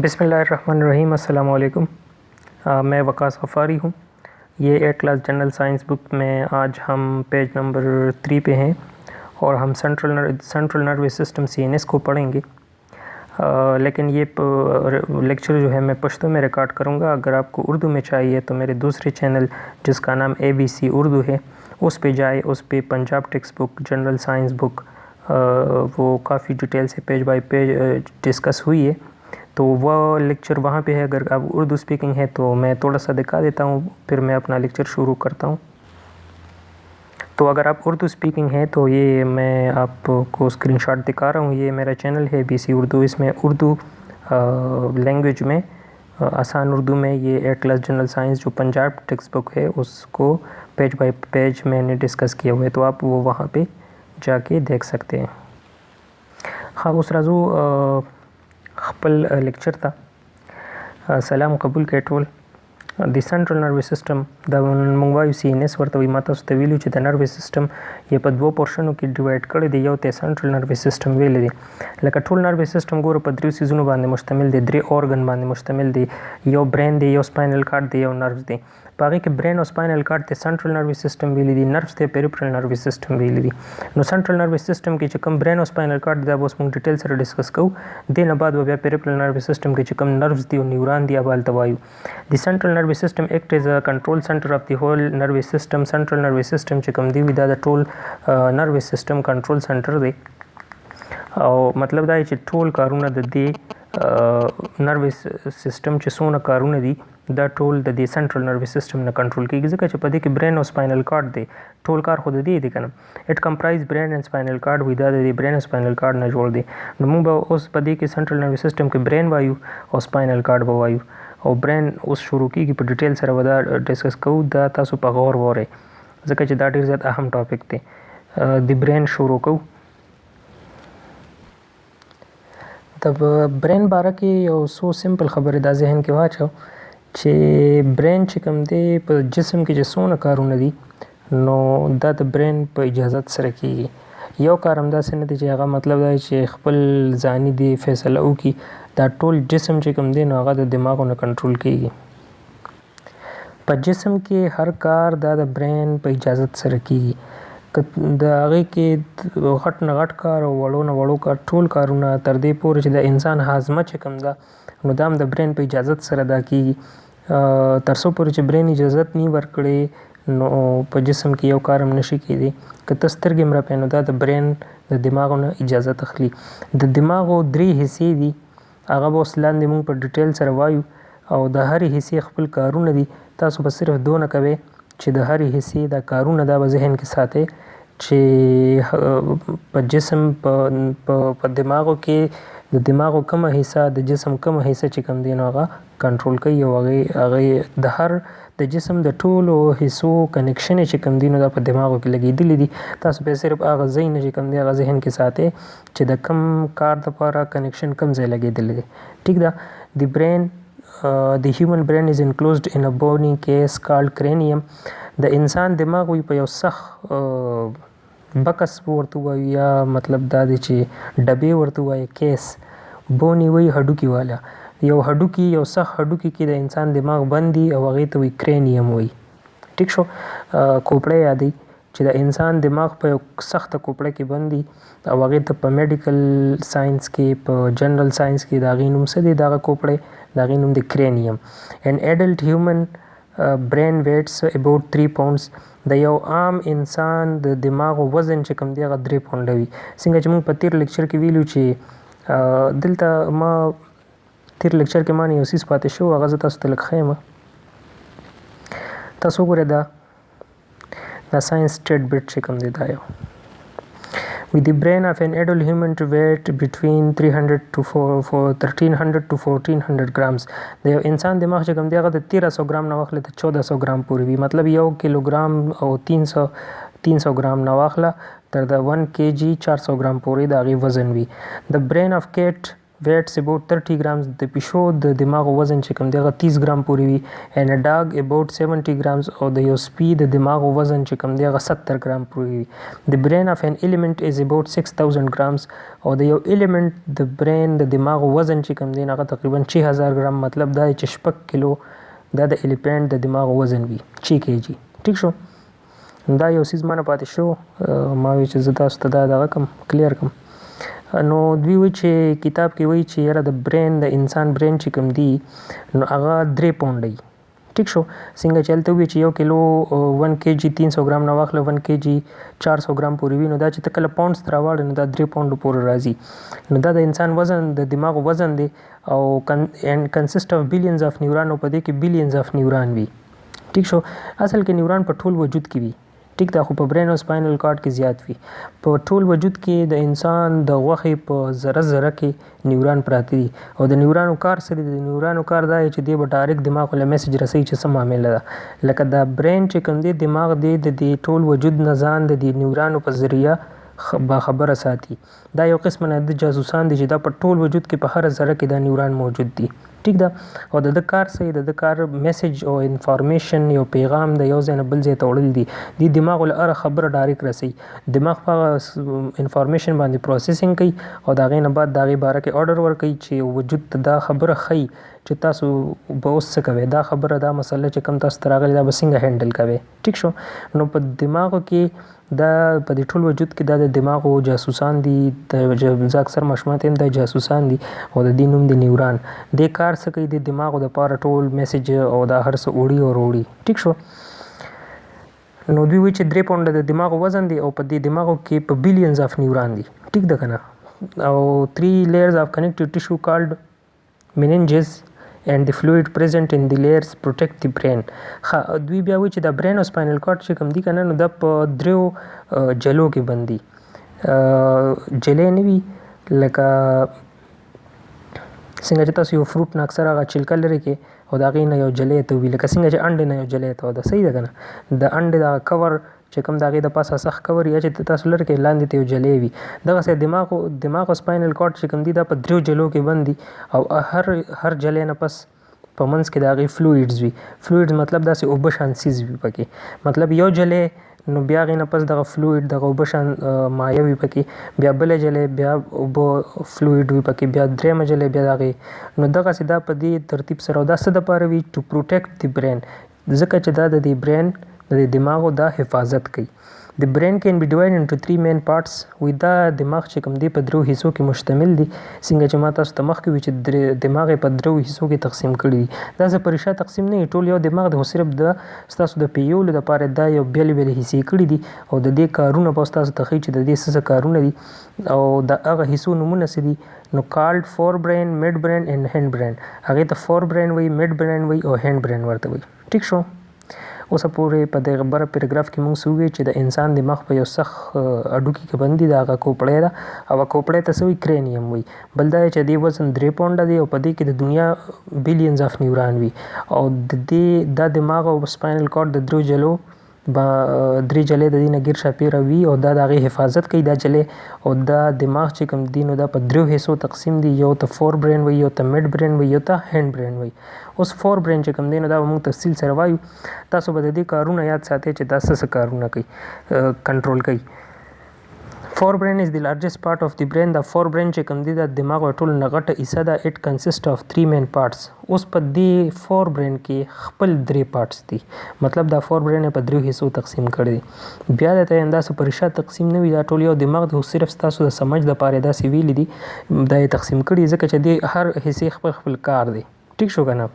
बिस्मिल्लाहिर्रहमानिर्रहीम। अस्सलाम वालेकुम। मैं वकास गफ़ारी हूँ। ये 8 क्लास जनरल साइंस बुक में आज हम पेज नंबर 3 पे हैं और हम सेंट्रल नर्वस सिस्टम CNS को पढ़ेंगे। लेकिन ये लेक्चर जो है मैं पश्तो में रिकॉर्ड करूँगा। अगर आपको उर्दू में चाहिए तो मेरे दूसरे चैनल जिसका नाम ABC उर्दू है उस पे जाए। उस पे Punjab text book general science book वो काफ़ी डिटेल से पेज बाय पेज डिस्कस हुई है, तो वह लेक्चर वहाँ पे है। अगर आप उर्दू स्पीकिंग है तो मैं थोड़ा सा दिखा देता हूँ, फिर मैं अपना लेक्चर शुरू करता हूँ। तो अगर आप उर्दू स्पीकिंग है तो ये मैं आपको स्क्रीनशॉट दिखा रहा हूँ। ये मेरा चैनल है ABC उर्दू। इसमें उर्दू लैंग्वेज में आसान उर्दू में ये 8 क्लास जनरल साइंस जो पंजाब टेक्स्ट बुक है उसको पेज बाय पेज मैंने डिस्कस किया हुआ है, तो आप वो वहाँ पे जाके देख सकते हैं। हाँ, उस राजू खपल लेक्चर था सलाम कबूल के ټول د سنټرل نروس سیستم د موږ وایو CNS ورته وایي. ما تاسو ته ویلو چې د نروس سیستم یې په دوو پورشنو کې ډیوایډ کړی دی. یو ته سنټرل نروس سیستم ویلی دی. لکه ټول نروس سیستم ګوره په دریو سیزونو باندې مشتمل دی، 3 اورګن باندې مشتمل دی. یو برین دی، یو سپاینل کارډ دی، یو نروس دی. په هغې کې برین او سپاینل کارډ ته سنټرل نروس سیستم ویلی دی، نروس ته پیریفرل نروس سیستم ویلی دی. نو سنټرل نروس سیستم کې چې کوم برین او سپاینل کارډ دی دا به اوس موږ ډیټیل سره ډسکس کوو. دې نه بعد به بیا پیریفرل نروس سیستم کې چې کوم نروس دی او نیوران دی هغه هلته وایو. د سنټرل نروس سیستم ایکټ از ا کنټرول سنټر اف دی هول نروس سیستم. سنټرل نروس سیستم چې کوم دی وي دا د ټول نروس سیستم کنټرول سنټر دی، او مطلب دا چې ټول کارونه د دې نروس سیستم چې څونه کارونه دي دا ټول د دې سنټرل نروس سیستم نه کنټرول کیږي، ځکه چې په دې کې برین او سپاینل کارډ دی. ټول کار خو د دې دی کنه. اټ کمپرایز برین اینڈ سپاینل کارډ وي، دا د برین او سپاینل کارډ نه جوړ دی. نو موږ به اوس په دې کې سنټرل نروس سیستم کې برین وایو او سپاینل کارډ به وایو. او برین اوس شروع کیږي په ډیټیل سره به دا ډسکس کوو. دا تاسو په غور وورئ ځکه چې دا ډیر زیات اهم ټاپک دی. د برین شروع کوو. د برین باره کې یو څو سمپل خبرې دا ذهن کې واچو چې برین چې کوم دی په جسم کې چې څونه کارونه دي نو دا د برین په اجازت سره کیږي. یو کار همداسې نه دی چې هغه مطلب دا چې خپل ځاني دی فیصله وکړي. دا ټول جسم چې کوم دی نو هغه د دماغو نه کنټرول کیږي. په جسم کې هر کار دا د برین په اجازت سره کیږي. د هغې کې غټ نه غټ کار او وړو نه وړو کار ټول کارونه تر دې پورې چې د انسان هاضمه چې کوم ده نو دا هم د برین په اجازت سره دا کیږي. تر څو پورې چې برین اجازت نه ورکړي نو په جسم کې یو کار هم نشي کېدی. که ته سترګې هم راپې نو دا د برین د دماغو نه اجازت اخلي. د دماغو 3 حصې دي، هغه به اوس لاندې موږ په ډیټیل سره وایو، او د هرې حصې خپل کارونه دي. تاسو به صرف دونه کوئ چې د هرې حصې دا کارونه دا به ذهن کې ساتئ چې په جسم په دماغو کې د دماغو کومه حصه د جسم کومه حصه چې کوم دی نو هغه کنټرول کوي، او هغې د هر د جسم د ټولو حصو کنیکشن چې کوم دی نو دا په دماغو کې لګېدلي دي. تاسو به صرف هغه ځای نه چې کوم دی هغه ذهن کې ساتئ چې د کوم کار دپاره کنیکشن کوم ځای لګېدلی دی. ټیک ده. د برین the human brain is enclosed in a bony case called cranium. د انسان دماغ وي په یو سخت بکس ورته وایو، یا مطلب دا دی چې ډبې ورته وایي. کیس بونی وایي هډوکي والا. یو هډوکي یو سخت هډوکي کې د انسان دماغ بندي او هغې ته وایي کرینیم وایي. ټیک شو. کوپړی یادوي چې د انسان دماغ په یو سخته کوپړه کې بندي او هغې ته په میډیکل ساینس کې په جنرل ساینس کې د هغې نوم څه دی؟ دغه کوپړی د هغې نوم دی کرینیم. ان ایډلټ هیومن برین ویټس اباوټ 3 پاونډز. د یو عام انسان د دماغ وزن چې کوم دی هغه 3 پاونډه وي. څنګه چې موږ په تیر لیکچر کې ویلو چې دلته ما تیر لیکچر کې ما نه یو څیز پاتې شو، هغه زه تاسو ته لږ ښیم. تاسو وګورئ دا ساینس ټیډ بیټ چې کوم دی دا یو with the brain of an adult human to weight between 1300 to 1400 grams. د یو انسان دماغ چې کوم دی هغه د 1300 ګرام نه واخله تر 1400 ګرام پورې وي. مطلب 1 کیلوګرام او 300 ګرام نه واخله تر د 1 kg 400 ګرام پورې د هغې وزن وي. د برین of cat weights about 30 grams. د پیشو د دماغ وزن چې کوم دی هغه 30 ګرام پورې وي. and a dog about 70 grams. او د یو سپي د دماغ وزن چې کوم دی هغه 70 ګرام پورې وي. the brain of an elephant is about 6000 grams. او د یو element د brain د دماغ وزن چې کوم دی هغه تقریبا 6000 ګرام. مطلب دا چې 6 کیلو دا د الیفینټ د دماغ وزن وي 6 kg. ټیک شو. دا یو سیز مانه پاتې شو ما وی چې زه تاسو ته دا دغه کم کلیر کم. نو دوی وی چې کتاب کې وی چې یاره د برین د انسان برین چې کوم دی نو هغه 3 پاونډ دی. ټیک شو. څنګه چې هلته وی چې 1 کیلو 1 kg 300 ګرام نه واخله 1 kg 400 ګرام پورې وي. نو دا چې ته کله پاونډس ته راوړې نو دا 3 پاونډو پورې راځي. نو دا د انسان وزن د دماغ وزن دی او کنسسټ اف بلیونز اف نیوران. او په دې کې بلیونز اف نیوران وي. ټیک شو. اصل کې نیوران په ټول وجود کې وي. ټیک دا خو په برین او سپاینل کارډ کې زیات وي. په ټول وجود کې د انسان د غوښې په ذره ذره کې نیوران پراته دي. او د نیورانو کار څه دی؟ د نیورانو کار دا چې دی به ډایرکټ دماغ له میسج رسوي چې څه معامله ده. لکه دا برین چې کوم دی دماغ دی د دې ټول وجود نه ځان د دې نیورانو په ذریعه باخبره ساتي. دا یو قسم نه د جاسوسان دي چې دا په ټول وجود کې په هر ذره کې دا نیوران موجود دي. ټیک ده. او د کار څه د کار میسج او انفارمیشن یو پیغام د یو ځای نه بل ځای ته وړل دي. دی دماغ له هره خبره ډایرکټ رسوي. دماغ په انفارمیشن باندې پروسیسینګ کوي او د هغې نه بعد د هغې باره کې آرډر ورکوي چې وجود ته دا خبره ښیي چې تاسو به اوس څه کوئ. دا خبره دا مسله چې کوم تاسو ته راغلې دا به څنګه هینډل کوئ. ټیک شو. نو په دماغو کې دا په دې ټول وجود کې دا د دماغو جاسوسان دي. د اکثر ماشومان ته هم دا جاسوسان دي او د دې نوم دی نیوران. دې کار څه کوي؟ د دماغو دپاره ټول میسج او دا هر څه وړي او راوړي. ټیک شو. نو دوی وایي چې 3 پاونډه د دماغ وزن دی او په دې دماغو کې په بلیونز اف نیوران دي. ټیک ده که نه. او 3 layers of connective tissue called meninges and the fluid present in the layers protect the brain. دوی بیا وایي چې د برین او سپاینل کارډ چې کوم دی که نه نو دا په 3 جلو کې بندي. جلې نه وي لکه څنګه چې تاسو یو فروټ نه اکثر هغه چلکه لري کې او د هغې نه یو جلې ته وي. لکه څنګه چې انډې نه یو جلې ته ده. صحیح ده که نه. د انډې دغه کور چې کوم د هغې د پاسه سخت کور یا چې تاسو لرې کې لاندې ته یو جلې وي. دغسې دماغ او سپاینل کارډ چې کوم دي دا په 3 جلو کې بند دي او هر جلې نه پس په منځ کې د هغې فلویډز وي. فلویډز مطلب داسې اوبه شان څیز وي پکې. مطلب یو جلې نو بیا هغې نه پس دغه فلویډ دغه اوبه شان مایع وي پکې. بیا بله جلې بیا اوبه فلویډ وي پکې. بیا درېیمه جلې بیا د هغې. نو دغسې دا په دې ترتیب سره او دا څه دپاره وي؟ ټو پروټیکټ دی برین. ځکه چې دا د دې برین د دې دماغو دا حفاظت کوي. The brain can be divided into 3 main parts. وی دا دماغ چې کوم دی په 3 حصو کې مشتمل دی. څنګه چې ما تاسو ته مخکې وي چې دماغ یې په 3 حصو کې تقسیم کړي دي. دا څه په ریښه تقسیم نه وي. ټول یو دماغ دی خو صرف د ستاسو د پیولو دپاره دا یو بېلې بېلې حصې کړي دي او د دې کارونه به اوس تاسو ته ښیي چې د دې څه کارونه دي او د هغه حصو نومونه څه دي. نو called forebrain, midbrain and hindbrain. هغې ته forebrain وایي، midbrain وایي او hindbrain ورته وایي. ټیک شو. اوسه پورې په دغه بره پیراګراف کې موږ څه وویل چې د انسان دماغ په یو سخت هډوکي کې بند دي. د هغه کوپړی ده او کوپړی ته څه وایي؟ کرینیم وایي. بل دا چې دې وزن 3 پاونډه دی او په دې کې د دنیا بلیونز اف نیوران وي. او د دې دا دماغ او سپاینل کارډ د 3 جلو 3 جلې د دې نه ګیر شاپیره وي او دا د هغې حفاظت کوي دا جلې. او دا دماغ چې کوم دی نو دا په 3 حصو تقسیم دي. یو ته فوربرین وایي، یو ته میډبرین وایي، یو ته هینډبرین وایي. اوس فوربرین چې کوم دی نو دا به موږ تفصیل سره وایو. تاسو به د دې کارونه یاد ساتئ چې دا څه کارونه کوي، کنټرول کوي. Forebrain is the largest part of the brain. The forebrain چې کوم دی د دماغ ټول نه غټه حصه ده. It consists of 3 main parts. اوس په دې forebrain کې خپل 3 parts دي. مطلب دا forebrain په 3 حصو تقسیم کړی دی. بیا د ته انداسه په ریښه تقسیم نه وي. دا ټول یو دماغ دی خو صرف ستاسو د سمج دپاره داسې ویلي دي دا یې تقسیم کړي ځکه چې د هر حصې خپل کار دی. ټیک شو که نه.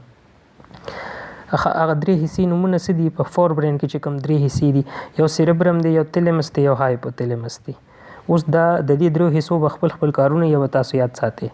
هغه 3 حصې نومونه څه دي په forebrain کې چې کوم 3 حصې دي؟ یو سیریبرم دی، یو تیلمس دی، یو هایپوتیلمس دی. اوس دا د دې 3 حصو به خپل کارونه یو تاسو یاد ساتئ.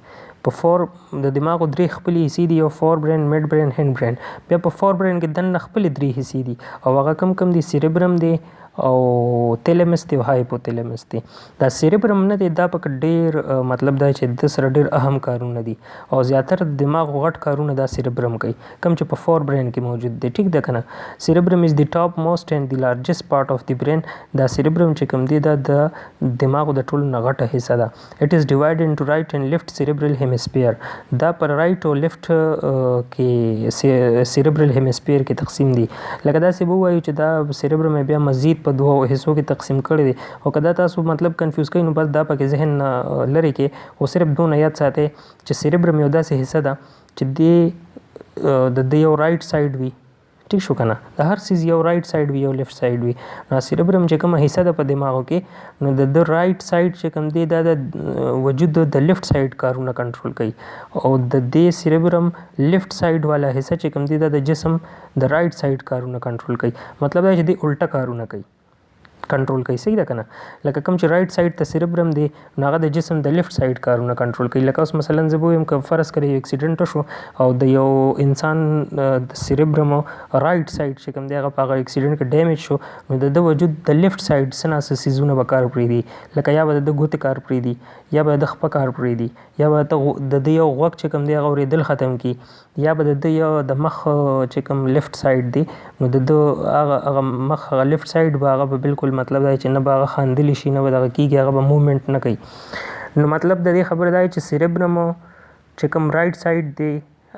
په د دماغو 3 خپلې حصې دي، یو فوربرین، میډبرین، هینډبرین. بیا په فوربرین کې دننه خپلې 3 حصې دي او هغه کم دي؟ سیریبرم دی او تیلمس دی او هایپوتیلمس دی. دا سیریبرم نه دی دا پکې ډیر مطلب دا چې د سره ډیر اهم کارونه دي او زیاتره دماغ غټ کارونه دا سیریبرم کوي کوم چې په فور برین کې موجود دی. ټیک ده کنه. سیریبرم از دی ټاپ موست اینڈ دی لارجست پارت اف دی برین. دا سیریبرم چې کوم دی دا د دماغ د ټولو نه غټه حصہ ده. اټ از ډیوایډ انټو رائټ اینڈ لیفت سیریبرل هیمسفیر. دا پر رائټ او لیفت کې سیریبرل هیمسفیر کې تقسیم دي. لکه دا سی وایو چې دا سیریبرم بیا مزید په دوه حصو کې تقسیم کړی دی او کدا تاسو مطلب کنفیوز کړئ نو بس دا پکې ذهن لري کې او صرف دونه یاد ساتئ چې سیریبرم یو داسې حصہ ده چې د یو رائټ سایډ وي. ٹھیک شو کنه. د هر سیز یو رائټ سایډ وي یو لیفت سایډ وي. نو سیریبرم چې کومه حصہ ده په دماغو کې نو د رائټ سایډ چې کوم دی دا د وجود د لیفت سایډ کارونه کنټرول کوي او د دې سیریبرم لیفت سایډ والا حصہ چې کوم دی دا د جسم د رائټ سایډ کارونه کنټرول کوي. مطلب دا چې دی الټا کارونه کوي کنټرول کوي. صحیح ده کنه. لکه کوم چې رائټ سایډ ته سیریبرم دی نو هغه د جسم د لیفت سایډ کارونه کنټرول کوي. لکه اوس مثلا زه وایم که فرض کړئ یو اکسیډنټ شو او د یو انسان د سیریبرم رائټ سایډ چې کوم دی هغه په هغه اکسیډنټ کې ډیمیج شو نو د وجود د لیفت سایډ څه سیزونه به کار پرېږدي. لکه یا به د ګوتې کار پرېږدي یا به د خپه کار پرېږدي یا به د یو غوږ چې کوم دی هغه اورېدل ختم کړي یا به د یو د مخ چې کوم لیفت سایډ دی نو د هغه مخ هغه لیفت سایډ به هغه به بالکل مطلب دا چې نه به هغه خاندلی شي نه به دغه کېږي هغه به موومنټ نه کوي. نو مطلب د دې خبره دا چې سیریبرم چې کوم رائټ سایډ دی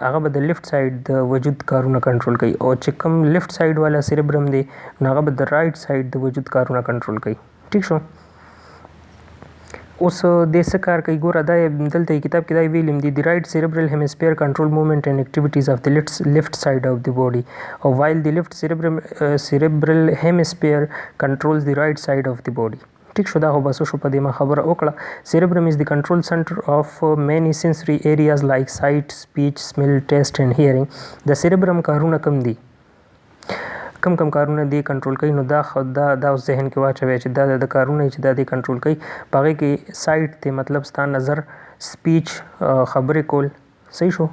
هغه به د لیفت سایډ د وجود کارونه کنټرول کوي او چې کوم لیفت سایډ والا سیریبرم دی نو هغه به د رائټ سایډ د وجود کارونه کنټرول کوي. ٹھیک شو. اوس د څه کار کوي ګوره دا دلته کتاب کې دا ویلیم دی د رائټ سیریبرل هیمسفیر کنټرول موومنٹ اینڈ ایکټیویټیز اف د لیفٹ سایډ اف د باډي او وایل د لیفٹ سیریبرل هیمسفیر کنټرولز د رائټ سایډ اف د باډي. ٹھیک شو. دا خو بس شو په دې ما خبره وکړه. سیریبرم از د کنټرول سنټر اف مینی سنسری ایریاز لایک سایټ سپیچ سمیل ټیسټ اینڈ هیرینګ. د سیریبرم کارونه کم دي کم کارونه دی کنټرول کوي. نو دا اوس ذهن کې واچوي چې دا د کارونه چې دا دی کنټرول کوي په هغې کې سایټ دی مطلب ستا نظر سپیچ خبرې کول. صحیح شو.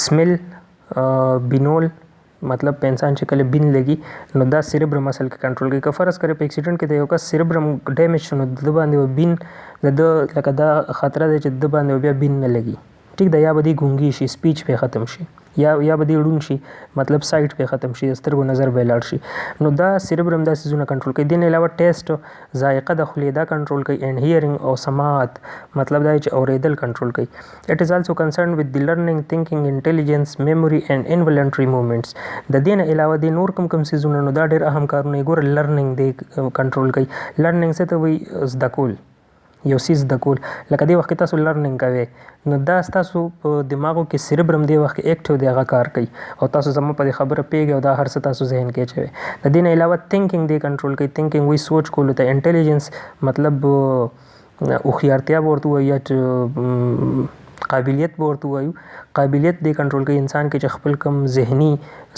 سمیل بینول مطلب په انسان چې کله بین لګي نو دا سیریبرم اصل کې کنټرول کوي. که فرض کړئ په اکسیډنټ کې د یو کس سیریبرم ډیمیج شو نو د باندې بین د لکه دا خطره دی چې د باندې بیا بین نه لګي. ٹھیک ده. یا به دی ګونګي شي سپیچ پې ختم شي یا به دی ړوند شي مطلب سایټ پې ختم شي د سترګو نظر به لاړ شي. نو دا سیریبرم دا سیزونه کنټرول کوي. دې نه علاوه ټیسټ ذایقه د خولې دا کنټرول کوي اینډ هیرینګ او سماعت مطلب دا چې اورېدل کنټرول کوي. اټ از آلسو کنسرن وذ د لرنینګ تھنکینګ انټیلیجنس میموري اینډ انولنټري موومنټس. د دې نه علاوه د نور کوم سیزونه نو دا ډېر اهم کارونه ګوره لرنینګ دی کنټرول کوي. لرنینګ څه ته وایي زده کول یو سیز زده کول. لکه دې وخت کې تاسو لرنینګ کوئ نو دا ستاسو په دماغو کې سیریبرم دې وخت کې ایکټیو دی هغه کار کوي او تاسو زما په دې خبره پوهېږئ او دا هر څه تاسو ذهن کې اچوئ. د دې نه علاوه تھنکینګ دی کنټرول کوي. تھنکینګ وایي سوچ کولو ته. انټیلیجنس مطلب هوښیارتیا به ورته ووایو یا قابلیت به ورته ووایو. قابلیت دی کنټرول کوي. انسان کې چې خپل کم ذهني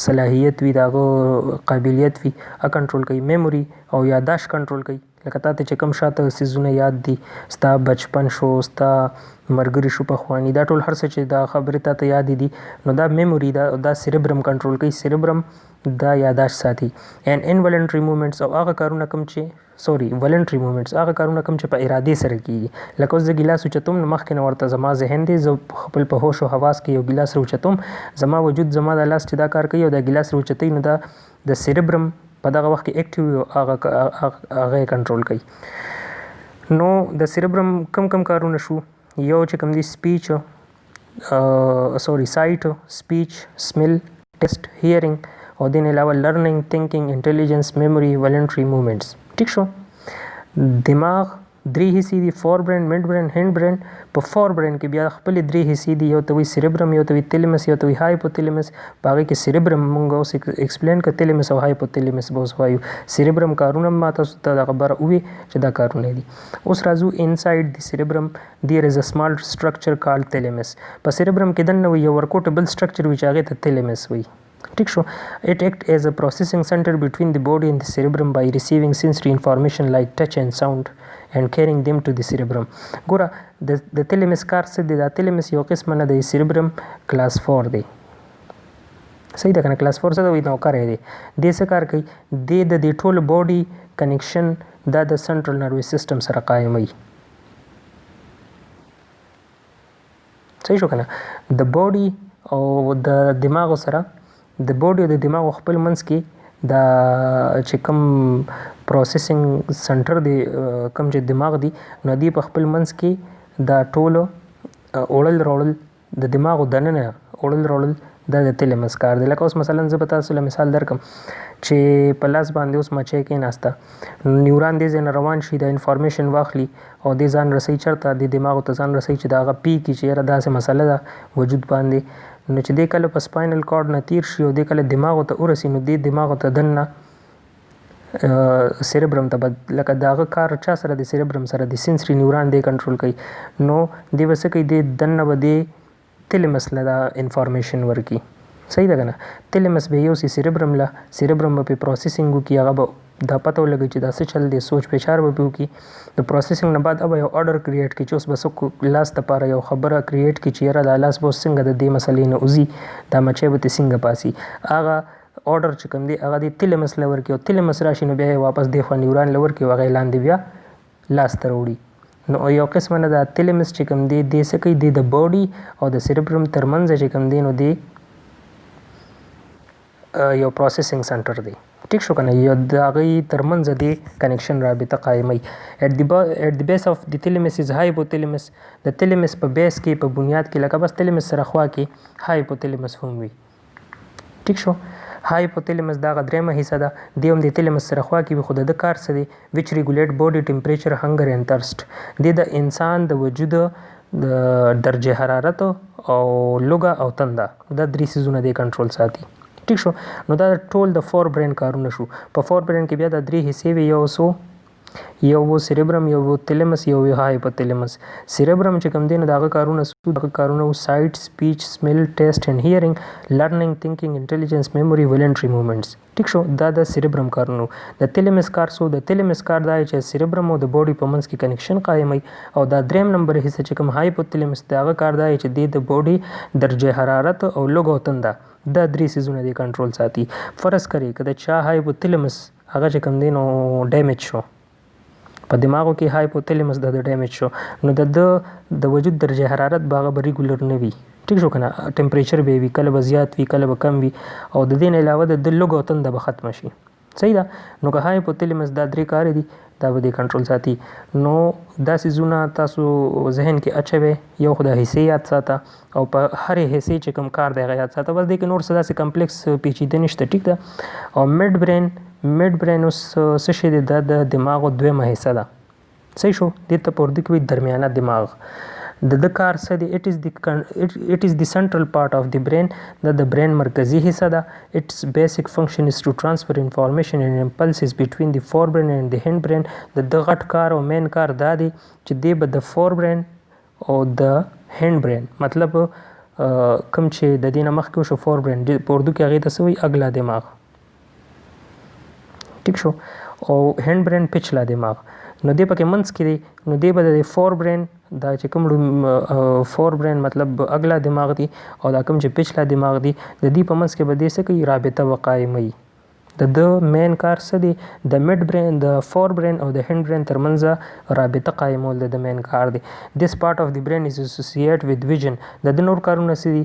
صلاحیت وي د هغه قابلیت وي هغه کنټرول کوي. میموري او یاداشت کنټرول کوي. لکه تا ته چې کوم شاته سیزونه یاد دي ستا بچپن شو ستا مرګري شو پخواني دا ټول هر څه چې دا خبرې تا ته یادې دي نو دا میموري دا سیریبرم کنټرول کوي. سیریبرم دا یاداشت ساتي. اینډ انولنټري موومنټس او هغه کارونه کوم چې ولنټري موومنټس هغه کارونه کوم چې په ارادې سره کېږي. لکه اوس زه ګیلاس اوچتوم نو مخکې نه ورته زما ذهن دی زه خپل په هوش او حواس کې یو ګیلاس راوچتوم زما وجود زما د لاس چې دا کار کوي او دا ګیلاس راوچتوي نو دا د سیریبرم په دغه وخت کې ایکټیو هغه کنټرول کوي. نو د سیریبرم کم کارونه شو. یو چې کوم دی سپیچ سایټ سپیچ سمیل ټیسټ هیرینګ او دې نه علاوه لرنینګ تھنکینګ انټیلیجنس میموري ولنټري موومنټس. ٹھیک شو. دماغ درې حصې دي فور برین مډ برین هینډ برین. په فور برین کې بیا خپل درې حصې دي یو ته وایي سیریبرم یو ته وایي تیلمس یو ته وایي هایپوتیلمس. په هغې کې سیریبرم مونږ اوس ایکسپلین کړه تیلمس او هایپوتیلمس به اوس وایو. سیریبرم کارونه ما تاسو ته دا خبره ووي چې دا کارونه دي. اوس راځو انسایډ د سیریبرم دیر از ا سمال سټرکچر کالډ تیلمس. په سیریبرم کې دننه وایي یو ورکوټیبل سټرکچر وي چې هغې ته تیلمس وایي. ٹھیک شو. It acts as a processing center between the body and the cerebrum by receiving sensory information like touch and sound and carrying them to the cerebrum. ګوره د تیلمس کار څه دی. دا تیلمس یو قسمه نه دی. سیریبرم کلاس 4 دی. صحیح ده کنه. کلاس 4 څه ته وایي؟ نوکری دی. دې څه کار کوي؟ دې د دې ټول باډي کنیکشن دا د سنټرل نروس سیستم سره قایموي. صحیح شو کنه. د باډي او د دماغ سره د باډي او د دماغ خپل منځ کې دا چې کوم پروسیسینګ سنټر دی، کوم چې دماغ دی، نو دی په خپل منځ کې دا ټولو اوړل راوړل د دماغ دننه اوړل راوړل دا د تیلمس کار دی. لکه اوس مثلا زه به تاسو له مثال درکم چې په لاس باندې اوس مچۍ کېناسته، نیوران دې ځای نه روان شي، دا انفارمیشن واخلي او دې ځان رسوي چېرته؟ دې دماغ ته ځان رسوي چې د هغه پی کړي چې یاره داسې مسله ده وجود باندې. نو چې دې کله په سپاینل کارډ نه تیر شي او دې کله دماغ ته ورسي، نو دې دماغ ته دننه سیریبرم ته لکه د هغه کار چا سره د سیریبرم سره د سینسري نیوران دی کنټرول کوي. نو دې به څه کوي؟ دې دننه به دې تیلمس له دا انفارمیشن ورکي. صحیح ده که نه؟ تیلمس به یو سیریبرم له سیریبرم به پې پروسیسینګ وکړي، هغه به دا پته ولګي چې دا څه چل دی، سوچ پیچار به پې وکړي. د پروسیسینګ نه بعد به یو آرډر کریټ کړي چې اوس به څوک لاس دپاره یو خبره کریټ کړي چې یاره دا لاس به اوس څنګه د دې مسلې نه وځي، دا مچۍ به ترې څنګه پاسي. هغه آرډر چې کوم دی هغه د تیلمس له ورکړي او تیلمس راشي نو بیا یې واپس دې خوا نیوران له ورکړي او هغه یې لاندې بیا لاس ته راوړي. نو یو قسمه نه دا تیلمس چې کوم دی دې څه کوي؟ دې د باډي او د سیریبرم ترمنځ چې کوم دی نو دی یو پروسیسینګ سنټر دی. ټیک شو کنه؟ یو د هغې ترمنځ دی کنیکشن رابطه قایموي. ایٹ دی بیس آف د تیلمس از هایپوتیلمس. د تیلمس په بیس کې په بنیاد کې لکه بس تیلمس سره خوا کې هایپوتیلمس هم وي. ټیک شو؟ هایپوتیلمس دا هغه درېیمه حصه ده، دی هم د تیلمس سره خوا کې وي، خو د ده کار څه دی؟ وچ ریګولیټ باډي ټمپریچر هنګر اینډ ترسټ. دی د انسان د وجود د درجه حرارت او لوږه او تنده دا درې څیزونه دی کنټرول ساتي. ټیک شو؟ نو دا ټول د فور برین کارونه شو. په فور برین کې بیا دا درې حصې وي، یو سیریبرم، یو تیلمس، یو هایپوتیلمس. سیریبرم چې کوم دی نو د هغه کارونه دغه کارونه سایټ، سپیچ، سمیل، ټیسټ اینډ هیرینګ، لرننګ، تھنکینګ، انټیلیجنس، میموري، ولنټري موومنټس. ټیک شو؟ دا د سیریبرم کارونه. د تیلمس کار څه؟ د تیلمس کار دا چې سیریبرم او د باډي په منځ کې کنیکشن قایموي. او دا درېیم نمبر حصه چې کوم هایپوتیلمس د هغه کار دا چې دی د باډي درجه حرارت او لوږه او تنده دا درې څیزونه دی کنټرول ساتي. فرض کړئ که د چا هایپوتیلمس هغه چې کوم دی نو ډیمیج شو، په دماغو کې هایپوتیلمس د ډیمیج شو، نو د وجود درجه حرارت به هغه به ریګولر نه وي. ټیک شو که نه؟ ټمپریچر به وي، کله به زیات وي، کله به کم وي، او د دې نه علاوه د لوږه او تنده به ختمه شي. صحیح ده؟ نو که هایپوتیلمس دا درې کار دي دا به دې کنټرول ساتي. نو دا څیزونه تاسو ذهن کې اچوئ، یو خو د حصې یاد ساته او په هرې حصې چې کوم کار دی هغه یاد ساته. بس دې کې نور څه داسې کمپلیکس پیچیده نشته. ټیک ده؟ او میډ برین اوس څه شی دی؟ دا د دماغ دویمه حصه ده. صحیح شو؟ دې ته په اردو کې وایي درمیانه دماغ. د کار څه دی؟ it is the central part of the brain. دا د برین مرکزی حصه ده. its basic function is to transfer information and impulses between the forebrain and the hindbrain. د غټ کار او مین کار دا دی چې دی به د forebrain او د hindbrain مطلب کوم چې د دې نه مخکې وشو forebrain په اردو کې هغې ته څه وایي؟ اګلا دماغ. ټیک شو؟ او hindbrain پچلا دماغ. نو دی پکې منځ کې دی، نو دی به د فور برین دا چې کوم فور برین مطلب اګلا دماغ دی او دا کوم چې پچلا دماغ دی د دې په منځ کې به دې څه کوي؟ رابطه وقایموي. د مین کار څه دی؟ د میډ برین، د فور برین او د هند برین ترمنځ رابطه قایمول د مین کار دی. دیس پارت اف د برین از اسوسییټ وذ ویژن. د نور کارونه څه دي؟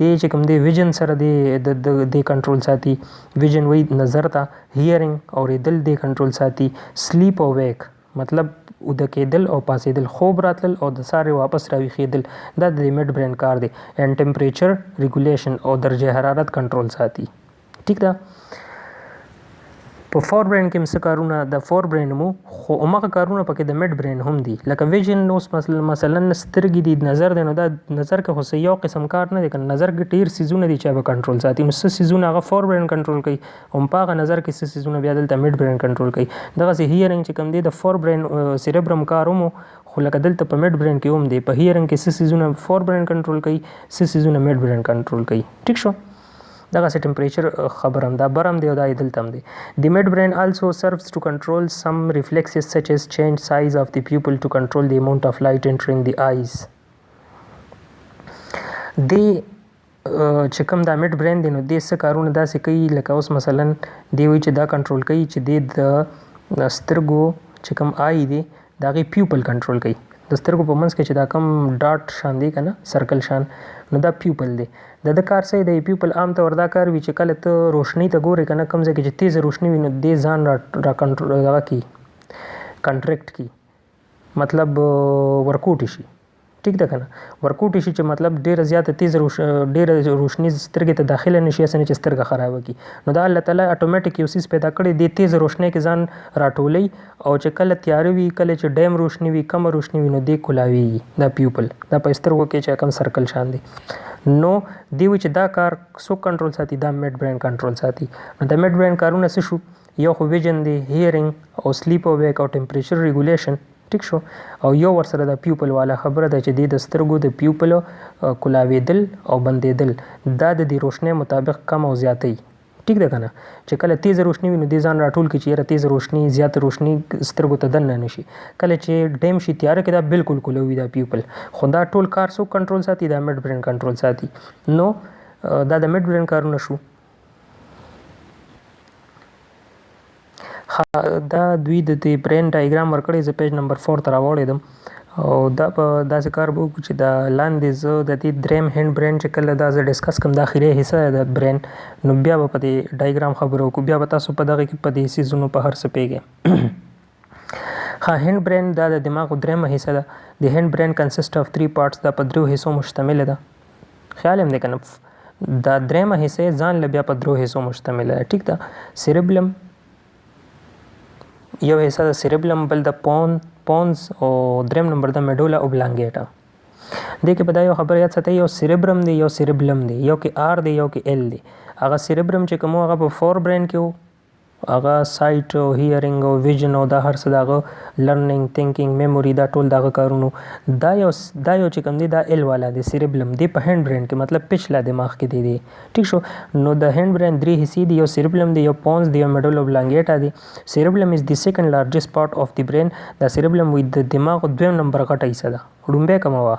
دی چې کوم دی ویژن سره دی د کنټرول ساتي. ویژن وایي نظر ته. هیرینګ اوریدل دی کنټرول ساتي. سلیپ او ویک مطلب اوده کېدل او پاسېدل، خوب راتلل او د سارې واپس راویښېدل، دا د میډ برین کار دی. اینډ ټمپریچر ریګولیشن او درجه حرارت کنټرول ساتي. ټیک ده؟ په فور برین کې هم څه کارونه؟ د فور برین مو خو همغه کارونه پکې د میډ برین هم دي. لکه ویژن اوس مثلا سترګې دي، نظر دی، نو دا نظر کې خو یو قسم کار نه دی که نظر کې ډېر څیزونه دي چې هغه کنټرول ساتي. نو څه څیزونه هغه فور برین کنټرول کوي او په هغه نظر کې څه څیزونه بیا دلته میډ برین کنټرول کوي. دغسې هیرینګ چې کوم دی د فور برین سیریبرم کار هم خو لکه دلته په میډ برین کې هم دی. په هیرینګ کې څه څیزونه فور برین کنټرول کوي، څه څیزونه میډ برین کنټرول کوي. ټیک شو؟ دغسې ټمپریچر خبر هم دا برم دی او دا دلته هم دی. د میډ برین also serves to control some reflexes such as change size of the pupil to control the amount of light entering the eyes. دی چې کوم دا میډ برین دی نو دې څه کارونه داسې کوي لکه اوس مثلا دی وایي چې دا کنټرول کوي چې د سترګو چې کوم آی دی د هغې پیوپل کنټرول کوي. د سترګو په منځ کې چې دا کوم ډاټ شان دی که نه سرکل شان نو دا پیوپل دی. د کار څه دی پیوپل عام طور دا کار وي چې کله ته روشنۍ ته ګورې که نه کوم ځای کې چې تیزه روشني وي نو دې ځان را کنټرول دغه کي کنټریکټ کي مطلب ورکوټې شي. ټیک ده که نه ورکوټې شي چې مطلب ډېره زیاته تیزه ډېره روشني سترګې ته داخله نه شي هسې نه چې سترګه خرابه کړي. نو دا الله تعالی اټومیټیک یو څیز پیدا کړی دې تیزه روشنۍ کې ځان راټولوي او چې کله تیاره وي کله چې ډیم روشني وي کمه روشني وي نو دې کولاویږي دا پیوپل دا په سترګو کې چې کوم سرکل شان دی. نو دی وایي چې دا کار څوک کنټرول ساتي دا میډ برین کنټرول ساتي. نو د میډ برین کارونه څه شو یو خو ویژن دی هیرینګ او سلیپ او ویک او ټمپریچر ریګولیشن ټیک شو او یو ورسره د پیوپل والا خبره ده چې د سترګو د پیوپلو کولاوېدل او بندېدل دا د دې روشنۍ مطابق کم او زیاتوي. ټیک ده که نه چې کله تیزه روشني وي نو دې ځان راټول کړي چې یاره تیزه روشني زیاته روشني سترګو ته دننه نه شي. کله چې ډیم شي تیاره کې دا بالکل کولوي دا پیوپل. خو دا ټول کار څوک کنټرول ساتي دا میډ برین کنټرول ساتي. نو دا د میډ برین کارونه شو. دا دوی د دې برین ډایګرام ورکړی زه پیج نمبر 4 ته راوړېدم او دا په داسې کار به وکړو چې دا لاندې زه د دې دریم هینډ برین چې کله دا زه ډسکس کوم دا اخري حصه د برین نو بیا به په دې ډایګرام خبرې وکړو بیا به تاسو په دغه کې په دې څیزونو په هر څه پوهېږئ. هینډ برین دا د دماغ دریمه حصه ده. د هینډ برین کنسسټ اف 3 پارټس دا په 3 حصو مشتمله ده. خیال هم دی که نه دا دریمه حصه ځان له بیا په 3 حصو مشتمله ده. ټیک ده سیریبلم یو حصہ د سیریبلم بل د پونز او دریم نمبر د میډولا اوبلانګیټا. دې کې به دا یو خبره یاد ساتئ یو سیریبرم دی یو سیریبلم دی یو کې آر دی یو کې ایل دی. هغه سیریبرم چې کوم هغه په فور برین کې وو هغه سایټ او هیرینګ او ویژن او دا هر څه دغه لرنینګ تھینکینګ میموري دا ټول دغه کارونو دا یو چې کوم دی دا ایل والا دی سیریبلم دی په هینډ برین کې مطلب پچھلا دماغ کې دی. ټیک شو نو د هینډ برین 3 حصې دي یو سیریبلم دی یو پونز دی یو میډولا اوبلانګیټا دی. سیریبلم از دی سیکنډ لارجسٹ پارت اف دی برین. دا سیریبلم وي د دماغ دویم نمبر غټه حصه ده. وړومبی کومه وه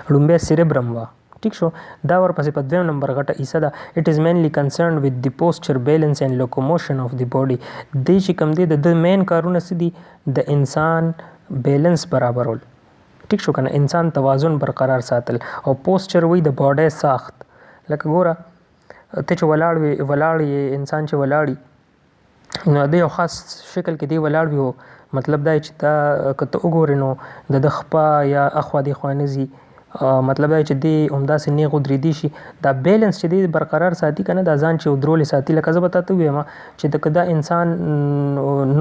وړومبی سیریبرم وه. ټیک شو دا ورپسې په دویم نمبر غټه حصه ده. اټ از مینلی کنسرنډ وذ دی پوسچر بیلنس اینڈ لوکوموشن اف دی باډي. دی چې کوم دی د مین کارونه څه دي د انسان بیلنس برابرول. ټیک شو که نه انسان توازن برقرار ساتل او پوسچر وایي د باډۍ ساخت. لکه ګوره ته چې ولاړ یې انسان چې ولاړ نو د یو خاص شکل کې دی ولاړ وي مطلب دا چې دا که ته وګورې نو د خپه یا اخوا دېخوا نه ځي مطلب دا چې دی همداسې نیغ ودرېدي شي دا بیلنس چې دی برقرار ساتي که نه دا ځان چې ودرولې ساتي. لکه زه به تا ته ووایم چې که دا انسان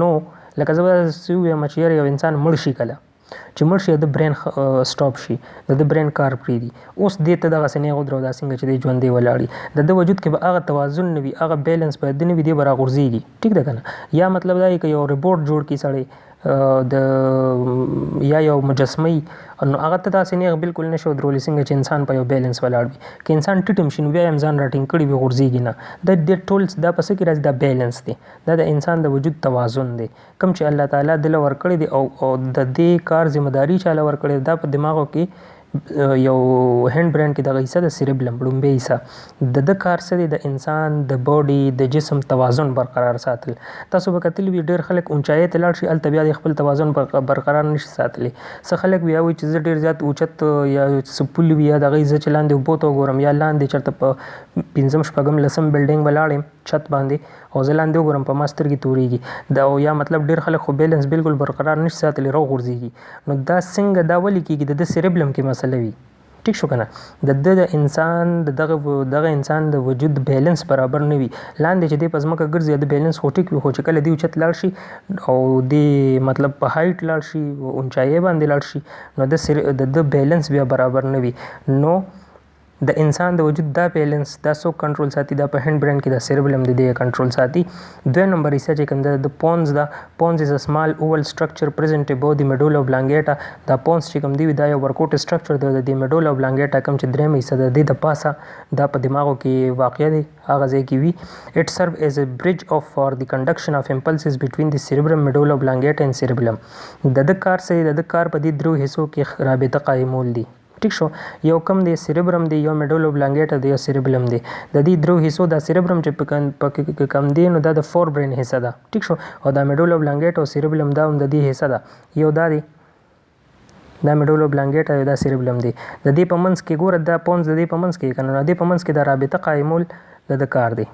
نو لکه زه به داسې ووایم چې یاره یو انسان مړ شي کله چې مړ شي د برین سټاپ شي د برین کار پرېږدي اوس دې ته دغسې نیغ ودرو دا څنګه چې دی ژوندی ولاړي د وجود کې به هغه توازن نه وي هغه بیلنس به د نه وي دی به راغورځېږي. ټیک ده که نه یا مطلب دا که یو رپورټ جوړ کړي سړی یا یو مجسمه نو هغه ته داسې نیغ بالکل نشي ودرولی څنګه چې انسان په یو بیلنس ولاړ وي. که انسان ټیټ هم شي نو بیا یې هم ځان راټینګ کړي وي غورځېږي نه. د ټول دا په څه کې راځي دا بیلنس دی دا د انسان د وجود توازن دی کوم چې الله تعالی دله ورکړی دی او د دې کار ذمه داري چاله ورکړې دا په دماغو کې یو هینډ برین کې دغه حصه د سیریبلم وړومبی حصه د کار څه دی د انسان د باډي د جسم توازن برقرار ساتل. تاسو به کتلی وي ډېر خلک اونچایۍ ته لاړ شي هلته بیا د خپل توازن برقرار نشي ساتلی. څه خلک بیا وایي چې زه ډېر زیات اوچت یا څه پل وي یا دغه زه چې لاندې اوبو ته وګورم یا لاندې چېرته په 5م 6م 10م بلډینګ ولاړ یم چت باندې او زه لاندې وګورم په ما سترګې تورېږي دا یا مطلب ډېر خلک خو بیلنس بالکل برقرار نشي ساتلی راغورځېږي. نو دا څنګه دا ولې کېږي د سیریبلم کې مسله وي. ټیک شو که نه د انسان دغه انسان د وجود بیلنس برابر نه وي لاندې چې دی په ځمکه ګرځي د بیلنس خو ټیک وي خو چې کله دی اوچت لاړ شي او دی مطلب په هایټ لاړ شي اونچایۍ باندې لاړ شي نو د بیلنس بیا برابر نه وي. نو د انسان د وجود دا بیلنس دا څوک کنټرول ساتي دا په هینډ برین کې دا سیریبلم د دې کنټرول ساتي. دویم نمبر حصه چې کوم د پونز دا پونز از ا سمال اوول سټرکچر پریزنټ ابو د میډولا اوبلانګیټا. دا پونز چې کوم دی دا یو ورکوټ سټرکچر دی د میډولا اوبلانګیټا کوم چې دریم حصه د دې د پاسه دا په دماغو کې واقع دی هغه ځای کې وي. اټ سرو ایز ا برج اف فار د کنډکشن اف امپلسز بټوین د سیریبرم میډولا اوبلانګیټا اینڈ سیریبلم. د کار په دې 3 حصو کې رابطه قایمول دي. ټیک شو. یو کم دی سیریبرم دی، یو میډولا اوبلانګیټا دی، یو سیریبلم دی. د دې درو حصو دا سیریبرم چې په کم دی نو دا د فور برین حصه ده. ټیک شو. او دا میډولا اوبلانګیټا او سیریبلم دا هم د دې حصه ده. یو دا دی، دا میډولا اوبلانګیټا او دا سیریبلم دی. د دې په منځ کې ګوره دا پونز د دې په منځ کې کنه، د دې په منځ کې دا رابطه قایمول د کار دی.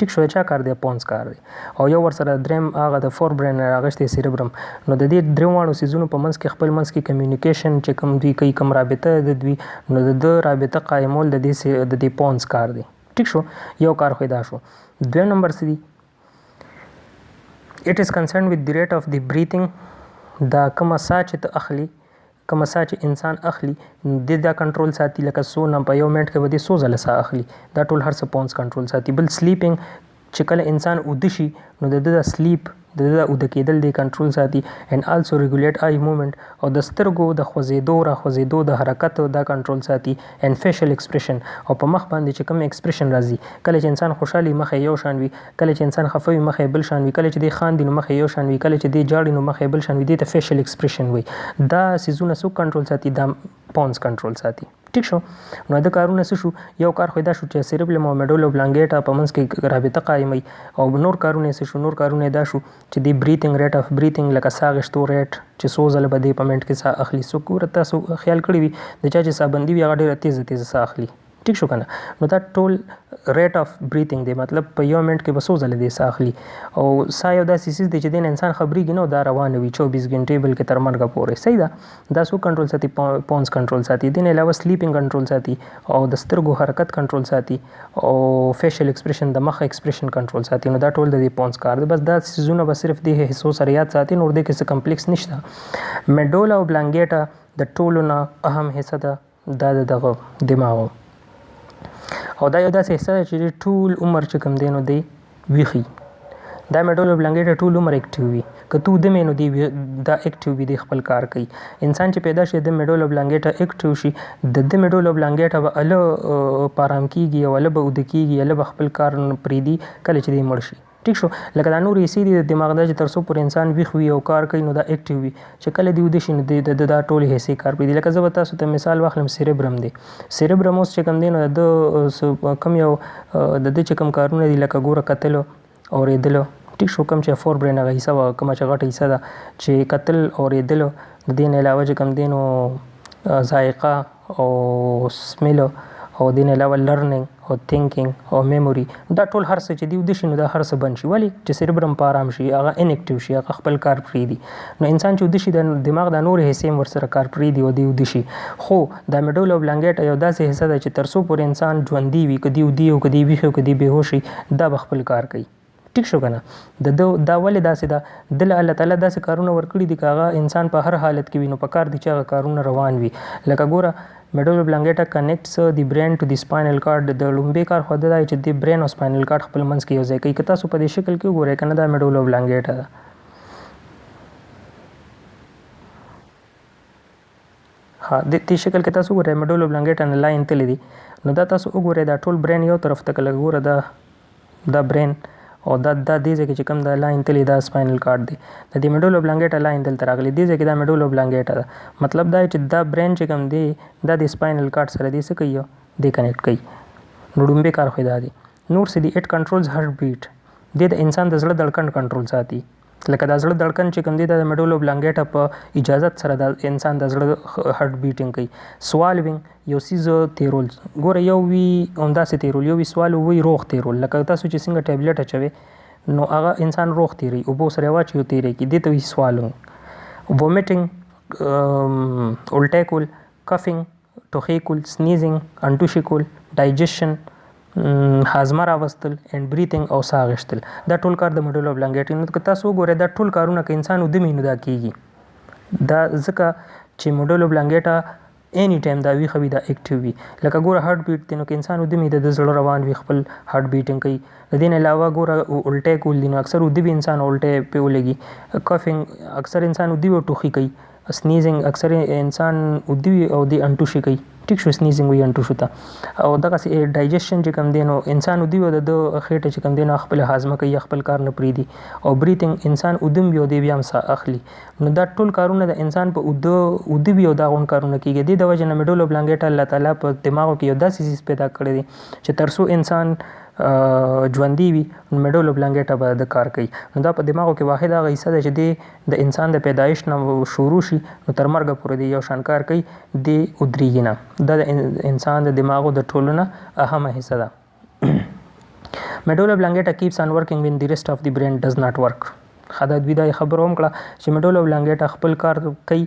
ټیک شو. چا کار دی؟ پونز کار دی. او یو ورسره دریم هغه د فور برین راغشتی سیریبرم. نو د دې درې واړو سیزونو په منځ کې خپل منځ کې کمیونیکیشن چې کوم دوی کوي، کوم رابطه د دوی، نو د رابطه قایمول د دې پونز کار دی. ټیک شو. یو کار خو دا شو. دویم نمبر څه دی؟ It is concerned with the rate of the breathing. دا کومه ساه چې ته اخلي، کومه ساه چې انسان اخلي دا کنټرول ساتي. لکه څو نه په یو منټ کې به دې څو ځله ساه اخلي، دا ټول هر څه پونز کنټرول ساتي. بل سلیپینګ، چې کله انسان اوده شي نو د سلیپ د اوده کېدل دی کنټرول ساتي. اینډ آلسو ریګولیټ آی موومنټ، او د سترګو د خوځېدو را خوځېدو د حرکت دا کنټرول ساتي. اینډ فیشل ایکسپریشن، او په مخ باندې چې کوم ایکسپریشن راځي، کله چې انسان خوشحالي مخ یې یو شان وي، کله چې انسان خفه وي مخ یې بل شان وي، کله چې دی خاندي نو مخ یې یو شان وي، کله چې دی جاړي نو مخ یې بل شان وي. دې ته فیشل ایکسپریشن وي. دا سیزونه څوک کنټرول ساتي؟ دا پونز کنټرول ساتي. ټیک شو. نو د کارونه څه شو؟ یو کار خو دا شو چې سیریبلم او میډولا اوبلانګیټا په منځ کې رابطه قایموي. او نور کارونه څه شو؟ نور کارونه دا شو چې د بریتینګ، ریټ اف بریتینګ، لکه ساه غشتو ریټ چې څو ځله به دی په منټ کې ساه اخلي. څوک ګوره تاسو خیال کړی وي د چا چې ساه بندي وي هغه ډېره تیزه تیزه ساه اخلي. ټیک شو کنه. نو دا ټول ریټ اف بریتینګ دی، مطلب په یو منټ کې به څو ځله دی ساه اخلي. او ساه یو داسې څیز دی چې دین انسان خبرېږي نو دا روانه وي 24 غنټې بلکې تر مرګه پورې. صحیح ده. دا څوک کنټرول ساتي؟ پونز کنټرول ساتي. دین علاوه سلیپینګ کنټرول ساتي، او د سترګو حرکت کنټرول ساتي، او فیشل ایکسپریشن د مخ ایکسپریشن کنټرول ساتي. نو دا ټول د دې پونز کار دی. بس دا سیزونه به صرف د حصو سره یاد ساتي، نور دې کې څه کمپلیکس نشته. میډولا اوبلانګیټا د ټولو نه اهم حصه ده، دا دغه دماغ، او دا یو داسې حصه ده چې ټول عمر چې کوم دی نو دی ویښي. دا میډولا اوبلانګیټا ټول عمر اکټیو وي. که ته اوده مې نو دی دا اکټیو وي، دی خپل کار کوي. انسان چې پیدا شي د میډولا اوبلانګیټا اکټیو شي، د میډولا اوبلانګیټا به اله په ارام کېږي، او اله به اوده کېږي، اله به خپل کار پرېږدي کله چې دی مړ شي. ټیک شو. لکه دا نور حصې دي د دماغ دا چې تر څو پورې انسان ویښ وي او کار کوي نو دا اکټیو وي. چې کله دی اوده شي نو دا ټولې حصې کار پرېږدي. لکه زه به تاسو ته مثال واخلم، سیریبرم دی. سیریبرم اوس چې کوم دی نو د کوم یو د ده چې کوم کارونه دي، لکه ګوره کتلو، اورېدلو. ټیک شو. کوم چې فور برین هغه حصه وه، کومه چې غټه حصه ده چې کتل، اورېدلو، د دې نه علاوه چې کوم دی نو ذایقه او سمیلو، او دین علاوه لرنینګ او تھینکینګ او میموري. دا ټول هر څه چې دی اوده شي نو دا هر څه بند شي. ولې؟ چې سیریبرم په ارام شي، هغه انیکټیو شي، هغه خپل کار پرېږدي. نو انسان چې اوده شي د دماغ د نورې حصې هم ورسره کار پرېږدي او دی اوده شي. خو دا میډولا اوبلانګیټا یو داسې حصه ده چې تر څو پورې انسان ژوندي وي، که دی اوده وي او که دی ویښ وي او که دی بېهوش وي، دا به خپل کار کوي. ټیک شو کنه. دا ولې داسې ده؟ دله الله تعالی داسې کارونه ورکړي دي که هغه انسان په هر حالت کې وي نو په کار دي چې هغه کارونه روان وي. لکه ګوره میډولا اوبلانګیټا کنیکټس دی برین ټو دی سپاینل کارډ. د لومبۍ کار خو دا دی چې د برین او سپاینل کارډ خپل منځ کې یو ځای کوي. که تاسو په دې شکل کې وګورئ که نه، دا میډولا اوبلانګیټا ده. ها، دې شکل کې تاسو وګورئ میډولا اوبلانګیټا نه لاین تللی دی. نو دا تاسو وګورئ دا ټول برین یو طرف ته، کله ګوره دا برین، او دا دې ځای کې چې کوم دا لاین تللی دا سپاینل کارډ دی. د دې میډولا اوبلانګیټا لاین دلته راغلی، دې ځای کې دا میډولا اوبلانګیټا ده. مطلب دا چې دا برین چې کوم دی دا د سپاینل کارډ سره دی څه کوي؟ دی کنیکټ کوي. نو لومبۍ کار خو دا دی. نور څه دی؟ اټ کنټرولز هارت بیټ. دی د انسان د زړه دړکن کنټرول ساتي. لکه دا زړه دړکن چې کوم دی دا د میډولا اوبلانګیټا په اجازت سره د انسان د زړه هارت بیټینګ کوي. سوالوینګ، یو څیز تیرول. ګوره یو وي همداسې تیرول، یو وي سوالو، وي روغ تیرول. لکه تاسو چې څنګه ټابلیټ اچوئ نو هغه انسان روغ تیروي، اوبو سره یې واچوي او تیری کړي، دې ته وایي سوالوینګ. وومیټینګ، الټی کول، کفینګ، ټوخی کول، سنیزینګ، انټوشي کول، ډایجیشن، هاضمه راوستل، اینډ بریتینګ او ساه اخیستل. دا ټول کار د میډولا اوبلانګیټا. نو که تاسو وګورئ دا ټول کارونه که انسان اوده وي نو دا کېږي. دا ځکه چې میډولا اوبلانګیټا اینی ټایم دا ویښه وي، دا اکټیو وي. لکه ګوره هارت بیټ دی، نو که انسان اوده وي د زړه روان وي، خپل هارت بیټینګ کوي. د دې نه علاوه ګوره الټی کول دي، نو اکثر اوده وي انسان الټی پې ولګي. کفینګ، اکثر انسان اوده وي او ټوخي کوي. سنیزینګ، اکثر انسان اوده وي او دی انټوشي کوي. ټیک شو، سنیزینګ وي انټو شو ته. او دغسې ډایجسشن چې کوم دی نو انسان ودي و د خېټه چې کوم دی نو خپل هاضمه کوي، خپل کار نه پرېږدي. او بریتنګ انسان ودم وي او دی بیا هم ساه اخلي. نو دا ټول کارونه د انسان په اوده وي او دا غون کارونه کېږي. دې د وجې نه میډولا اوبلانګیټا الله تعالی په دماغو کې یو داسې څیز پیدا کړی دی چې تر څو انسان ژوندي وي نو میډولا اوبلانګیټا به د کار کوي. نو دا په دماغو کې واحد هغه حصه ده چې د انسان د پیدایش نه شروع شي نو تر مرګه پورې دی یو شان کار کوي، دی ودرېږي نه. دا د انسان د دماغو د ټولو نه اهمه حصه ده. میډولا اوبلانګیټا keeps on working when the rest of the brain does not work. دا دوی دا خبره هم کړه چې میډولا اوبلانګیټا خپل کار کوي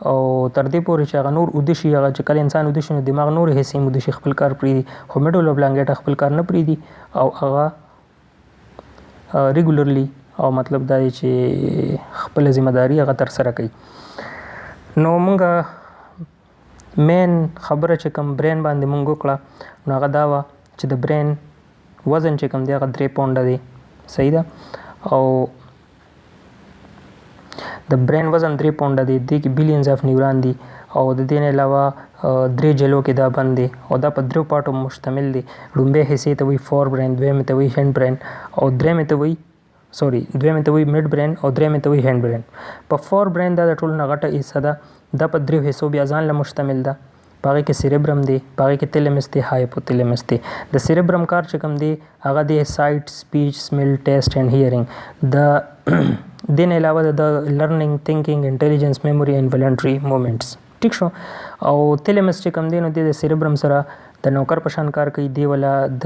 او تر دې پورې چې هغه نور اوده شي، هغه چې کله انسان اوده شي نو دماغ نور حصې هم اوده شي، خپل کار پرېږدي. خو میډولا اوبلانګیټا خپل کار نه پرېږدي او هغه ریګولرلی او مطلب دا دی چې خپل ذمہ داری هغه ترسره کوي. نو مونږ مین خبره چې کوم برین باندې مونږ وکړه نو هغه دا وه چې د برین وزن چې کوم دی هغه 3 پاونډه دی. صحیح ده. او د برین وزن 3 پاونډه دی. دې کې بلیونز اف نیوران دي او د دې نه علاوه 3 جلو کې دا بند دی او دا په 3 پارټو مشتمل دی. لومبۍ حصې ته وایي فور برین، دویمې ته وایي هینډ برین او دویمې ته وایي میډ برین او درېیمې ته وایي هینډ برین. په فور برین دا د ټولو نه غټه حصه ده. دا په 3 حصو بیا ځان له مشتمل ده. په هغې کې سیریبرم دی، په هغې کې تیلمس دی، هایپوتیلمس دی. د سیریبرم کار چې کوم دی هغه دی سایټ، سپیچ، سمیل، ټیسټ اینډ هیئرینګ. د دې نه علاوه د لرنینګ، تھنکینګ، انټیلیجنس، میموري اینډ والنټري مومنټس. ټیک شو. او تیلمس چې کوم دی نو د سیریبرم سره د نوکر په شان کار کوي. دی ولا د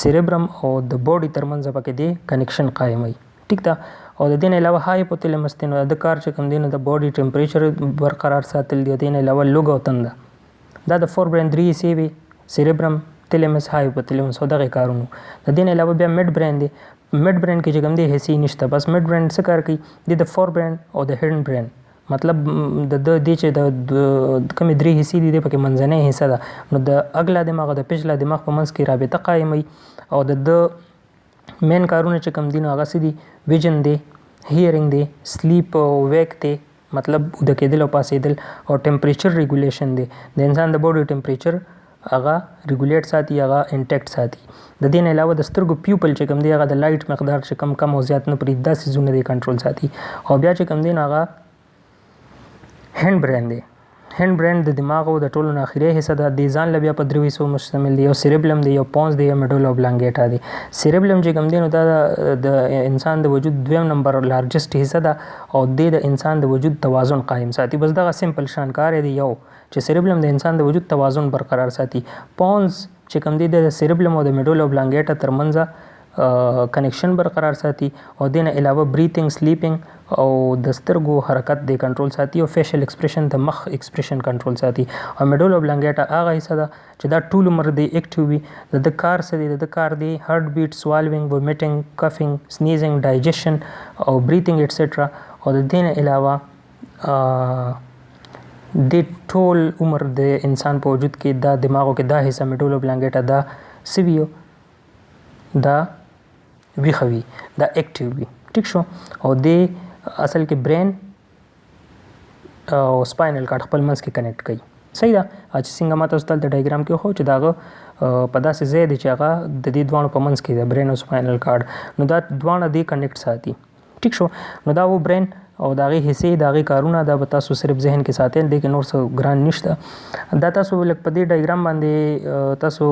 سیریبرم او د باډي ترمنځ پکې دی کنیکشن قایموي. ټیک ده. او د دې نه علاوه هایپوتیلمس دی نو د کار چې کوم دی نو د باډي ټمپریچر برقرار ساتل دی. د دې نه علاوه لوګ او تنده. دا د فور برین 3 حصې وي: سیریبرم، تیلمس، هایپوتیلمس او دغه کارونو. د دې نه علاوه بیا میډ برین دی. میډ برین کې چې کوم دی حصې نشته. بس میډ برین څه کار کوي؟ د فور برین او د هینډ برین مطلب د دې چې د کومې 3 حصې دي پکې منځنۍ حصه ده نو د اغلا دماغ او د پچھلا دماغ په منځ کې رابطه قایموي. او د مین کارونه چې کوم دي نو هغه څه دي؟ ویژن دی، هیئرینګ دی، سلیپ او ویک دی مطلب د کېدل او پاسېدل، او ټمپریچر ریګولیشن دی. د انسان د باډي ټمپریچر هغه ریګولیټ ساتي، هغه انټیکټ ساتي. د دې نه علاوه د سترګو پیوپل چې کوم دی هغه د لایټ مقدار چې کم او زیات نه پرېږدي، دا څیزونه دی کنټرول ساتي. او بیا چې کوم دی نو هغه هینډ برین دی. هینډ برین د دماغ او د ټولو نه اخري حصه ده. د ځان له بیا په 3 حصو مشتمل دی. یو سیریبلم دی، یو پونس دی، یو میډولا اوبلانګیټا دی. سیریبلم چې کوم دی نو دا د انسان د وجود 2 نمبر لارجسټ حصه ده او د انسان د وجود توازن قائم ساتي. بس دغه سمپل شان کار دی یو چې سیریبلم د انسان د وجود توازن برقرار ساتي. پونس چې کوم دی د سیریبلم او د میډولا اوبلانګیټا ترمنځ کنیکشن برقرار ساتي. او دې نه علاوه بریتنګ، سلیپنګ او د سترګو حرکت دی کنټرول ساتي. او فیشل ایکسپریشن د مخ ایکسپریشن کنټرول ساتي. او میډولا اوبلانګیټا هغه حصه ده چې دا ټول عمر دی ایکټیو وي. د کار څه دی؟ د کار دی هارت بیټ، سوالوینګ، وومیټنګ، کفینګ، سنیزینګ، ډایجسشن او بریتنګ ایټسټرا. او د دې نه علاوه د ټول عمر د انسان په وجود کې دا دماغو کې دا حصه میډولا اوبلانګیټا دا سویو دا ویښه وي، دا ایکټیو وي. ټیک شو. او د اصل کې برین او سپاینل کارډ خپل منځ کې کنیکټ کوي. صحیح ده. چې څنګه ما تاسو ته د ډایګرام کې خو چې داغه په داسې ځای دی چې هغه د دې دوانو په منځ کې دی، برین او سپاینل کارډ. نو دا دوانه دی کنیکټ ساتي. ټیک شو. نو دا و برین او د هغې حصې، د هغې کارونه دا به تاسو صرف ذهن کې ساتل دی، کې نور څه ګران نشته. دا تاسو لږ په دې ډایګرام باندې تاسو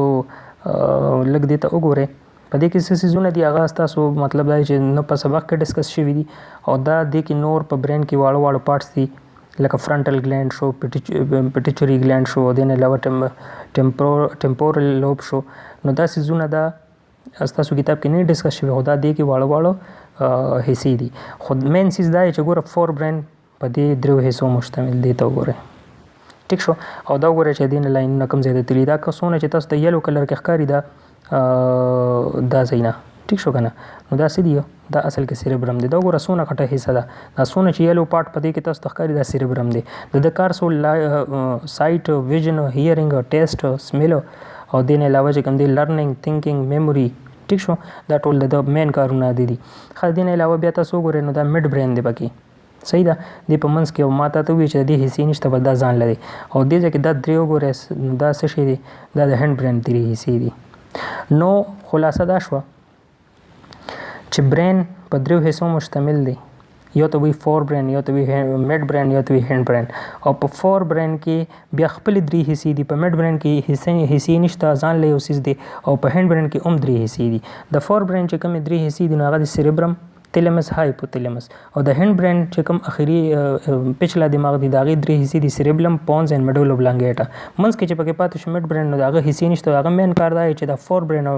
لږ دې ته وګورئ. په دې کې څه څیزونه دي هغه ستاسو مطلب دا چې نه په سبق کې ډسکس شوي دي. او دا دې کې نور په برین کې واړه واړه پارټس دي لکه فرنټل ګلینډ شو، پیټیچوري ګلینډ شو، د نه علاوه ټمپورل لوب شو. نو دا څیزونه دا ستاسو کتاب کې نه ډسکس شوي، خو دا دې کې واړه واړه حصې دي. خو مین څیز دا چې ګوره فور برین په دې 3 حصو مشتمل دی. ته وګورئ. ټیک شو. او دا وګورئ چې دې نه لاینونه کوم ځای ته تللي. دا څونه چې تاسو ته یلو کلر کې ښکاري دا ځایونه. ټیک شو که نه؟ نو دا څه دي؟ دا اصل کې سیریبرم دی. دا وګوره څونه غټه حصه ده. دا څونه چې یلو پارټ په دې کې تاسو ته ښکاري دا سیریبرم دی. د کار څو سایټ، ویژن، هیئرینګ، ټیسټ، سمیل او دې نه علاوه چې کوم دی لرنینګ، تھنکینګ، میموري. ټیک شو. دا ټول د مین کارونه دي. خو دې نه علاوه بیا تاسو وګورئ نو دا میډ برین دی پکې. صحیح ده. دې په منځ کې او ما ته وویل چې د دې حصې نشته بل دا ځان لري او دې ځای کې دا درې وګورئ دا څه شی دی دا د هینډ برین درې حصې دي. نو خلاصه دا شوه چې برین په دریو حصو مشتمل دی. یو ته وی فور برین، یو ته وی میډ برین، یو ته وی هینډ برین. او په فور برین کې بیا خپل درې حصې دي. په میډ برین کې حصې نشته ځان له یو څیز دی او په هینډ برین کې هم درې حصې دي. د فور برین چې کومې درې حصې دي نو هغه د سیریبرم، تیلمس، هایپوتیلمس. او د هینډ برین چې کوم اخري پچلا دماغ دی د هغې درې حصې دي سیریبلم، پونز اینډ میډولا اوبلانګیټا. منځ کې چې پکې پاتې شو میډ برین نو د هغه حصې نشته. هغه مین کار دا دی چې د فور برین او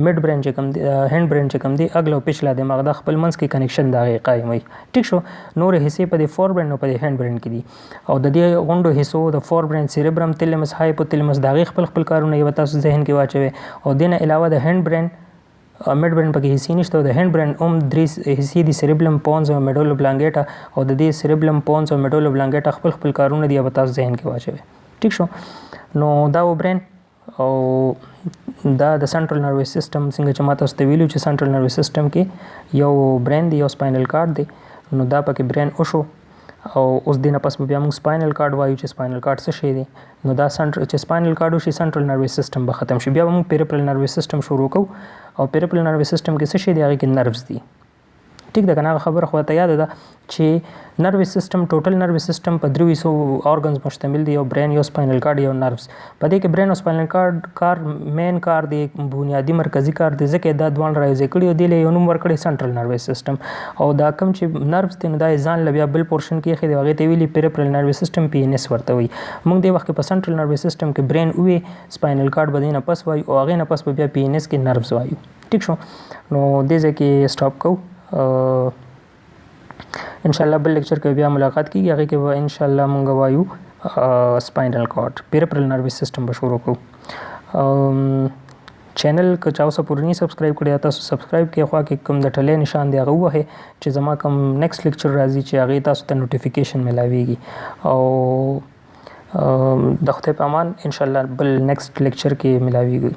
میډ برین چې کوم دی هینډ برین چې کوم دی اګله او پچلا دماغ د خپل منځ کې کنیکشن د هغې قایم وي. ټیک شو. نورې حصې په د فور برین او په د هینډ برین کې دي او د دې غونډو حصو د فور برین، سیریبرم، تیلمس، هایپوتیلمس د هغې خپل کارونه یې به تاسو ذهن کې واچوئ. او دې نه علاوه د هینډ برین میډ برین پکې حصې نشته او د هینډ برین هم درې حصې دي سیریبلم، پونز او میډولا اوبلانګیټا. او د دې سیریبلم، پونز او میډولا اوبلانګیټا خپل کارونه دي به تاسو ذهن کې واچوئ. ټیک شو. نو دا و برین او دا د سنټرل نروس سیستم څنګه چې ما تاسو ته ویلو چې سنټرل نروس سیستم کې یو برین دی، یو سپاینل کارډ دی. نو دا پکې برین وشو او اوس دې نه پس بیا موږ سپاینل کارډ وایو چې سپاینل کارډ څه شی دی. نو دا چې سپاینل کارډ وشي سنټرل نروس سیستم به ختم شي. بیا به موږ پیریفرل نروس سیستم شروع کوو او پیریفرل نروس سیستم کې څه شی دی هغې کې نروس دي. ټیک ده که نه؟ هغه خبره خو ته یاده ده چې نروس سیستم ټوټل نروس سیستم په دریو حصو ارګنز مشتمل دی. یو برین، یو سپاینل کارډ، یو نروس. په دې کې برین او سپاینل کارډ کار مین کار دی، بنیادي مرکزي کار دی، ځکه دا دواړه رايوځای کړي او دې له یو نوم ورکړی سنټرل نروس سیستم. او دا کوم چې نروس دی نو دا ځان له بیا بل پورشن کې ایښی دی هغې ته ویلي پیریفرل نروس سیستم PNS ورته وایي. موږ دې وخت کې په سنټرل نروس سیستم کې برین ووی، سپاینل کارډ به دې نه پس وایو او هغې نه پس به بیا PNS کې نروس وایو. ټیک شو. نو دې ځای کې سټاپ کوو. انشاءالله بل لیکچر کې بیا ملاقات کیږي. هغې کې به انشاءالله مونږ وایو سپاینل کارډ، پیریفرل نروس سیستم به شروع کوو. چینل که چا اوسه پورې نه سبسکرایب کړی تاسو سبسکرایب کړئ. خوا کې کوم د ټلې نشان دی هغه ووهئ چې زما کوم نیکسټ لیکچر راځي چې هغې تاسو ته نوټیفیکیشن ملاویږي. او د خدای په امان انشاءالله بل نیکسټ لیکچر کې ملاویږي.